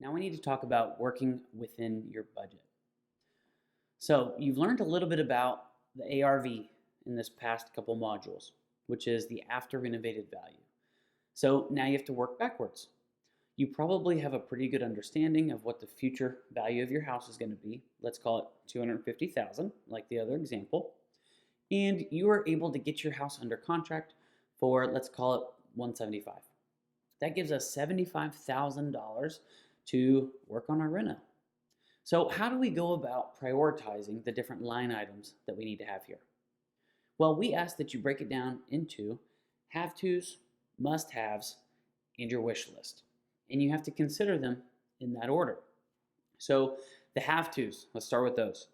Now we need to talk about working within your budget. So you've learned a little bit about the ARV in this past couple modules, which is the after renovated value. So now you have to work backwards. You probably have a pretty good understanding of what the future value of your house is going to be. Let's call it $250,000, like the other example. And you are able to get your house under contract for, let's call it $175,000. That gives us $75,000 to work on our reno. So how do we go about prioritizing the different line items that we need to have here? Well, we ask that you break it down into have-tos, must-haves, and your wish list. And you have to consider them in that order. So the have-tos, let's start with those.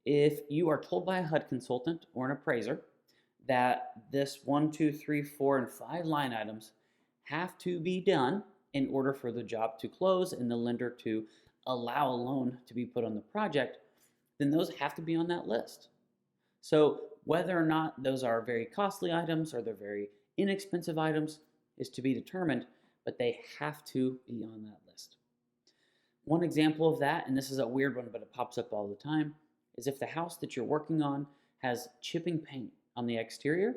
If you are told by a HUD consultant or an appraiser that this 1, 2, 3, 4, and 5 line items have to be done in order for the job to close and the lender to allow a loan to be put on the project, then those have to be on that list. So whether or not those are very costly items or they're very inexpensive items is to be determined, but they have to be on that list. One example of that, and this is a weird one, but it pops up all the time, is if the house that you're working on has chipping paint on the exterior,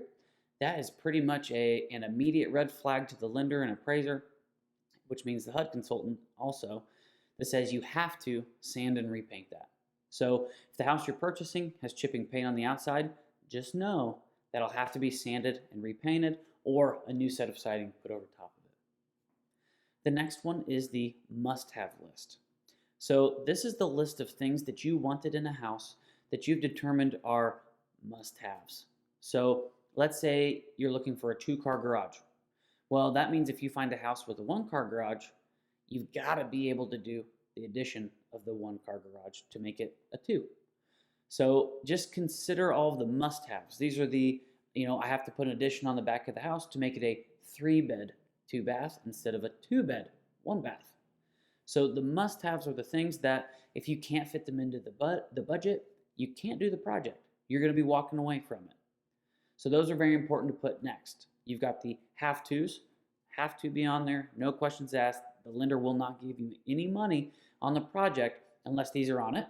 that is pretty much an immediate red flag to the lender and appraiser, which means the HUD consultant also, that says you have to sand and repaint that. So if the house you're purchasing has chipping paint on the outside, just know that'll have to be sanded and repainted or a new set of siding put over top of it. The next one is the must-have list. So this is the list of things that you wanted in a house that you've determined are must-haves. So let's say you're looking for a 2-car garage. Well, that means if you find a house with a 1-car garage, you've got to be able to do the addition of the 1-car garage to make it a 2. So just consider all of the must-haves. These are the, I have to put an addition on the back of the house to make it a 3-bed, 2-bath instead of a 2-bed, 1-bath. So the must-haves are the things that if you can't fit them into the budget, you can't do the project. You're going to be walking away from it. So those are very important to put next. You've got the have-tos, have to be on there, no questions asked. The lender will not give you any money on the project unless these are on it.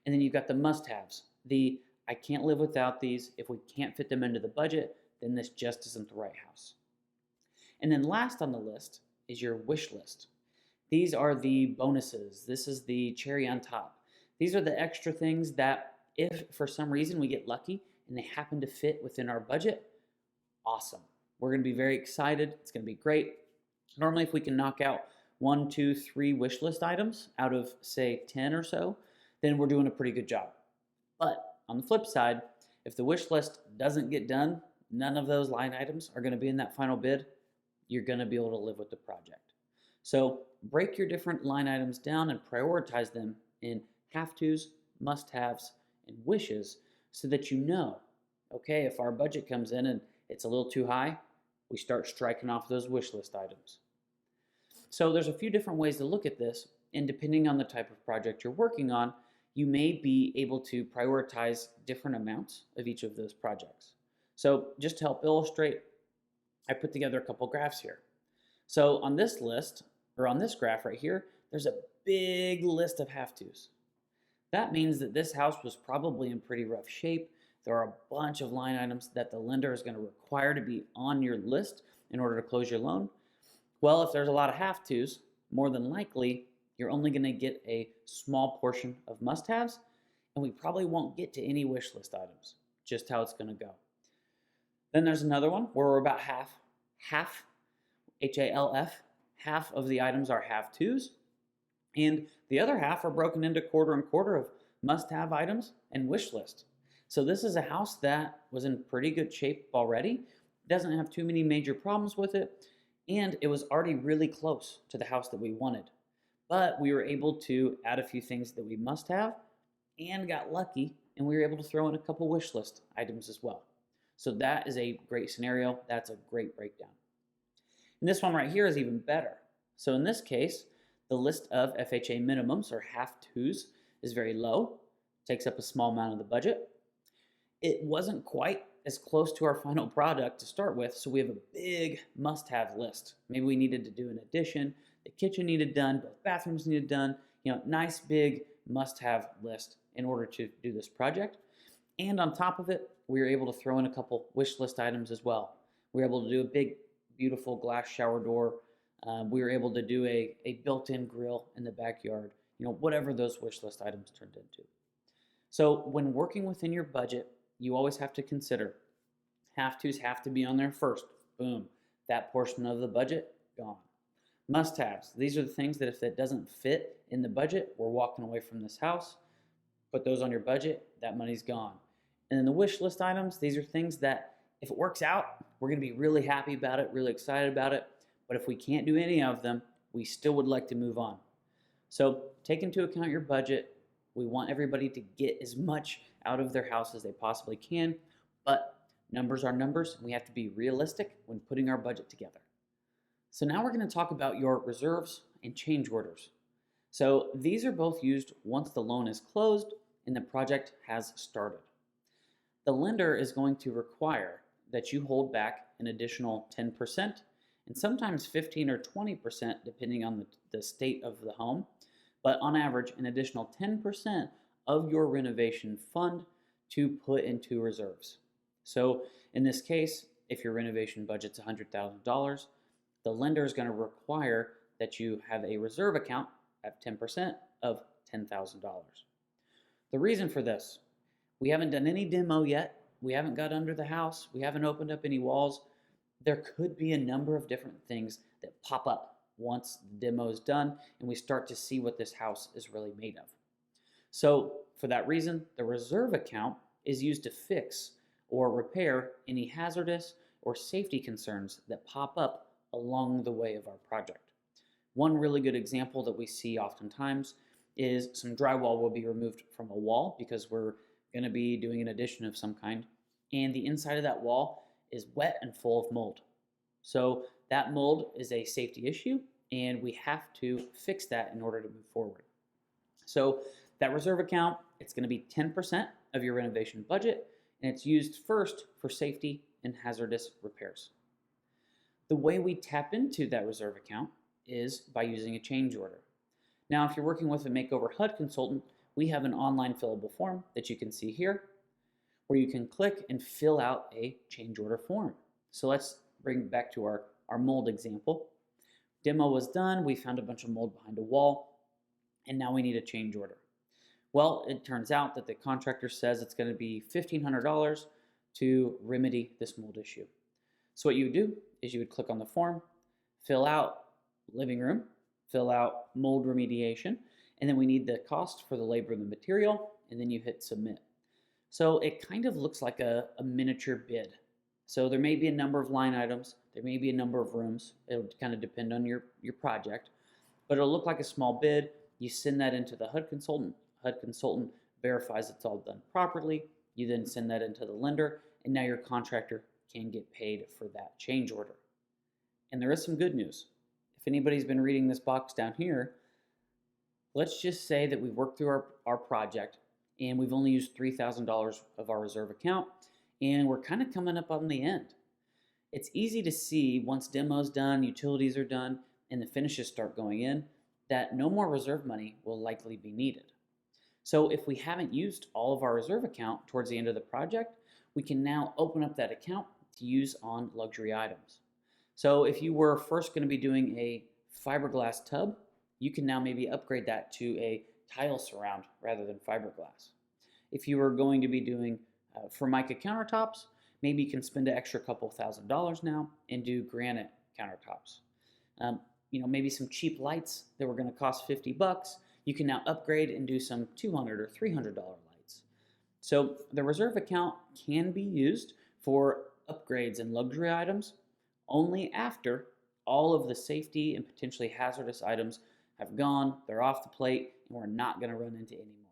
And then you've got the must-haves. I can't live without these. If we can't fit them into the budget, then this just isn't the right house. And then last on the list is your wish list. These are the bonuses. This is the cherry on top. These are the extra things that if for some reason we get lucky and they happen to fit within our budget, awesome. We're going to be very excited. It's going to be great. Normally, if we can knock out 1, 2, 3 wish list items out of, say, 10 or so, then we're doing a pretty good job. But on the flip side, if the wish list doesn't get done, none of those line items are going to be in that final bid, you're going to be able to live with the project. So break your different line items down and prioritize them in have-tos, must-haves, and wishes so that you know, okay, if our budget comes in and it's a little too high, we start striking off those wish list items. So there's a few different ways to look at this, and depending on the type of project you're working on, you may be able to prioritize different amounts of each of those projects. So just to help illustrate, I put together a couple graphs here. So on this list, or on this graph right here, there's a big list of have-tos. That means that this house was probably in pretty rough shape. There are a bunch of line items that the lender is going to require to be on your list in order to close your loan. Well, if there's a lot of have-tos, more than likely, you're only going to get a small portion of must-haves, and we probably won't get to any wish list items, just how it's going to go. Then there's another one where we're about half, H-A-L-F, half of the items are have-tos, and the other half are broken into quarter and quarter of must-have items and wish list. So this is a house that was in pretty good shape already, doesn't have too many major problems with it, and it was already really close to the house that we wanted. But we were able to add a few things that we must have and got lucky, and we were able to throw in a couple wish list items as well. So that is a great scenario. That's a great breakdown. And this one right here is even better. So in this case, the list of FHA minimums or have-tos is very low, takes up a small amount of the budget. It wasn't quite as close to our final product to start with, so we have a big must-have list. Maybe we needed to do an addition the kitchen needed done, both bathrooms needed done, nice big must-have list in order to do this project. And on top of it, we were able to throw in a couple wish list items as well. We were able to do a big, beautiful glass shower door. We were able to do a built-in grill in the backyard, whatever those wish list items turned into. So when working within your budget, you always have to consider have-tos have to be on there first. Boom, that portion of the budget, gone. Must-haves, these are the things that if it doesn't fit in the budget, we're walking away from this house. Put those on your budget, that money's gone. And then the wish list items, these are things that if it works out, we're going to be really happy about it, really excited about it. But if we can't do any of them, we still would like to move on. So take into account your budget. We want everybody to get as much out of their house as they possibly can, but numbers are numbers, and we have to be realistic when putting our budget together. So now we're going to talk about your reserves and change orders. So these are both used once the loan is closed and the project has started. The lender is going to require that you hold back an additional 10% and sometimes 15 or 20% depending on the state of the home, but on average an additional 10% of your renovation fund to put into reserves. So in this case, if your renovation budget's $100,000, the lender is going to require that you have a reserve account at 10% of $10,000. The reason for this, we haven't done any demo yet. We haven't got under the house. We haven't opened up any walls. There could be a number of different things that pop up once the demo is done and we start to see what this house is really made of. So for that reason, the reserve account is used to fix or repair any hazardous or safety concerns that pop up along the way of our project. One really good example that we see oftentimes is some drywall will be removed from a wall because we're going to be doing an addition of some kind, and the inside of that wall is wet and full of mold. So that mold is a safety issue, and we have to fix that in order to move forward. So that reserve account, it's going to be 10% of your renovation budget, and it's used first for safety and hazardous repairs. The way we tap into that reserve account is by using a change order. Now, if you're working with a Makeover HUD Consultant, we have an online fillable form that you can see here where you can click and fill out a change order form. So let's bring back to our mold example. Demo was done, we found a bunch of mold behind a wall, and now we need a change order. Well, it turns out that the contractor says it's going to be $1,500 to remedy this mold issue. So what you would do is you would click on the form, fill out living room, fill out mold remediation, and then we need the cost for the labor and the material, and then you hit submit. So it kind of looks like a miniature bid. So there may be a number of line items, there may be a number of rooms, it'll kind of depend on your project, but it'll look like a small bid. You send that into the HUD Consultant. HUD Consultant verifies it's all done properly. You then send that into the lender, and now your contractor can get paid for that change order. And there is some good news. If anybody's been reading this box down here, let's just say that we've worked through our project and we've only used $3,000 of our reserve account and we're kind of coming up on the end. It's easy to see once demo's done, utilities are done, and the finishes start going in, that no more reserve money will likely be needed. So if we haven't used all of our reserve account towards the end of the project, we can now open up that account to use on luxury items. So if you were first going to be doing a fiberglass tub, you can now maybe upgrade that to a tile surround rather than fiberglass. If you were going to be doing Formica countertops, maybe you can spend an extra couple $1,000s now and do granite countertops. Maybe some cheap lights that were going to cost $50, you can now upgrade and do some $200 or $300 lights. So the reserve account can be used for upgrades and luxury items only after all of the safety and potentially hazardous items have gone, they're off the plate, and we're not going to run into any more.